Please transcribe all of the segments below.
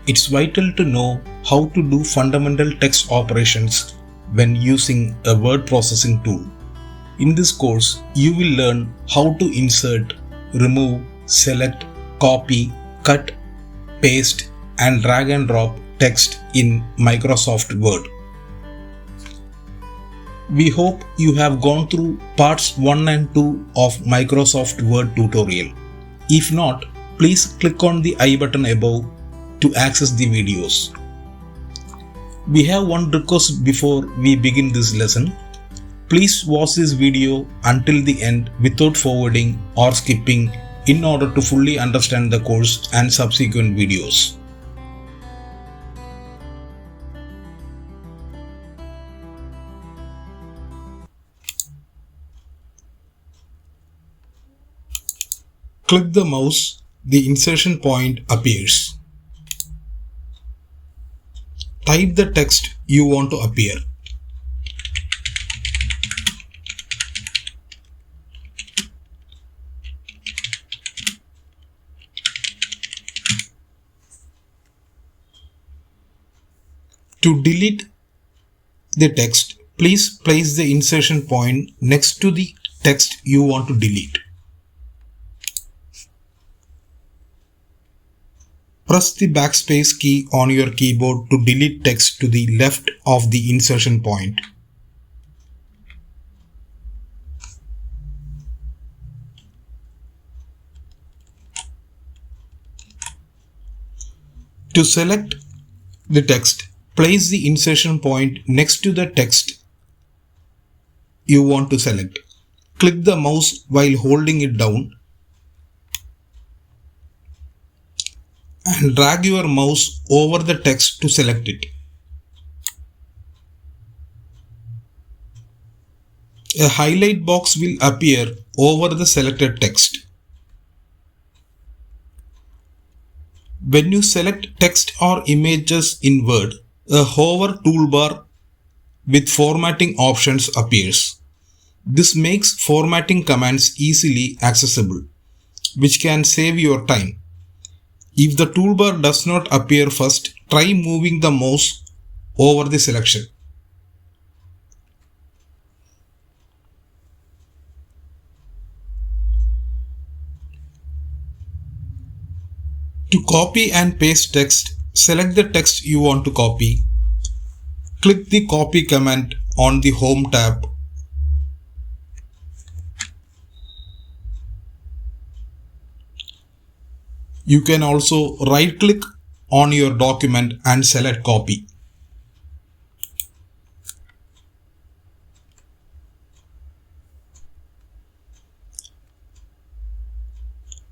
it's vital to know how to do fundamental text operations when using a word processing tool. In this course, you will learn how to insert, remove, select, copy, cut, paste, and drag and drop text in Microsoft Word. We hope you have gone through parts 1 and 2 of Microsoft Word tutorial. If not, please click on the I button above to access the videos. We have one request before we begin this lesson. Please watch this video until the end without forwarding or skipping in order to fully understand the course and subsequent videos. Click the mouse, the insertion point appears. Type the text you want to appear. To delete the text, please place the insertion point next to the text you want to delete. Press the backspace key on your keyboard to delete text to the left of the insertion point. To select the text, place the insertion point next to the text you want to select. Click the mouse while holding it down and drag your mouse over the text to select it. A highlight box will appear over the selected text. When you select text or images in Word, a hover toolbar with formatting options appears. This makes formatting commands easily accessible, which can save your time. If the toolbar does not appear first, try moving the mouse over the selection. To copy and paste text, select the text you want to copy. Click the copy command on the Home tab. You can also right-click on your document and select copy.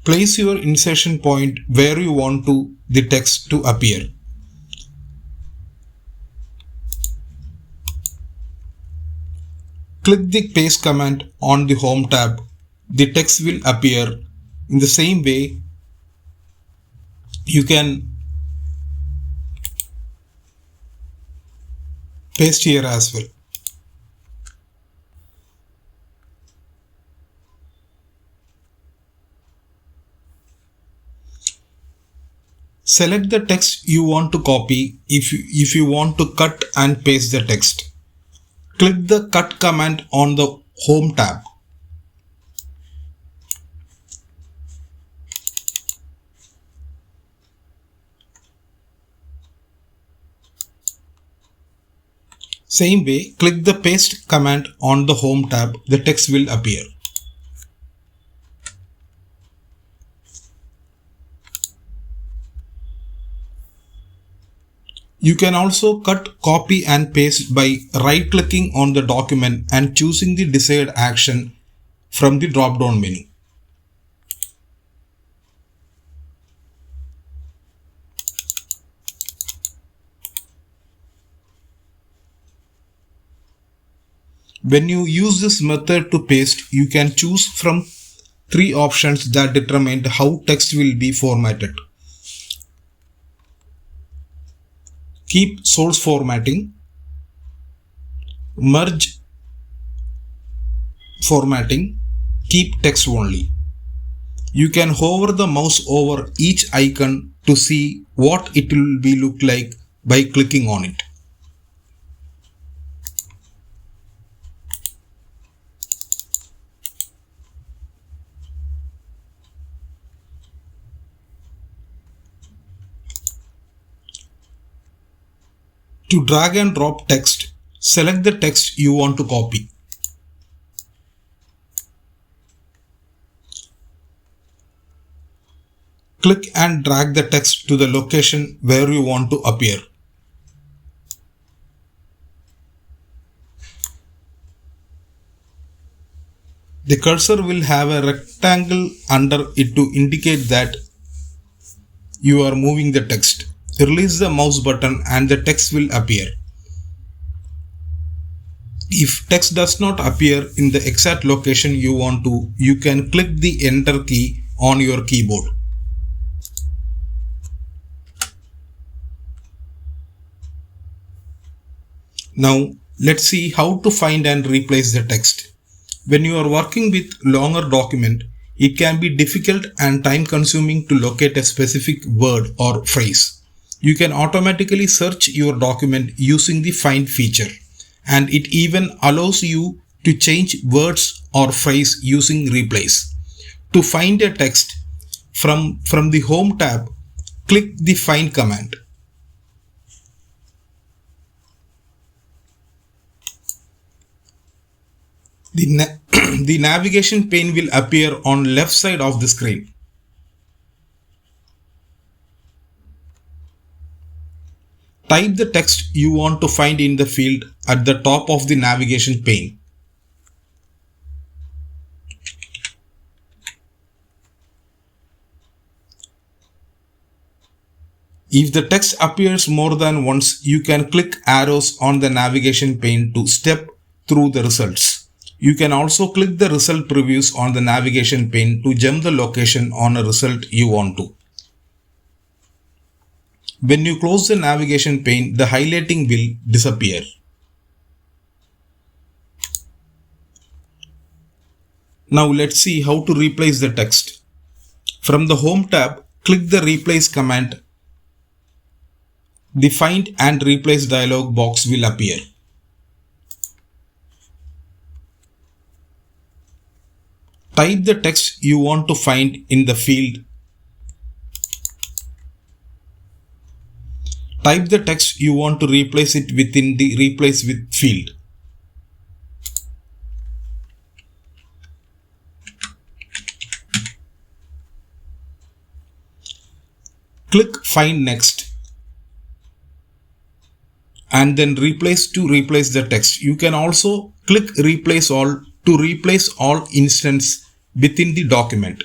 Place your insertion point where you want the text to appear. Click the paste command on the Home tab. The text will appear in the same way. You can paste here as well. Select the text you want to copy if you want to cut and paste the text. Click the cut command on the Home tab. Same way, click the paste command on the Home tab. The text will appear. You can also cut, copy and paste by right-clicking on the document and choosing the desired action from the drop-down menu. When you use this method to paste, you can choose from 3 options that determine how text will be formatted. Keep source formatting, merge formatting, keep text only. You can hover the mouse over each icon to see what it will be look like by clicking on it. To drag and drop text, select the text you want to copy. Click and drag the text to the location where you want to appear. The cursor will have a rectangle under it to indicate that you are moving the text. Release the mouse button and the text will appear. If text does not appear in the exact location you want to, you can click the enter key on your keyboard. Now let's see how to find and replace the text. When you are working with longer document, it can be difficult and time consuming to locate a specific word or phrase. You can automatically search your document using the find feature, and it even allows you to change words or phrase using replace. To find a text from the home tab, click the find command. The navigation pane will appear on left side of the screen. Type the text you want to find in the field at the top of the navigation pane. If the text appears more than once, you can click arrows on the navigation pane to step through the results. You can also click the result previews on the navigation pane to jump the location on a result you want to. When you close the navigation pane, the highlighting will disappear. Now let's see how to replace the text. From the Home tab, click the Replace command. The Find and Replace dialog box will appear. Type the text you want to find in the field. Type the text you want to replace it within the Replace with field. Click Find Next and then Replace to replace the text. You can also click Replace All to replace all instance within the document.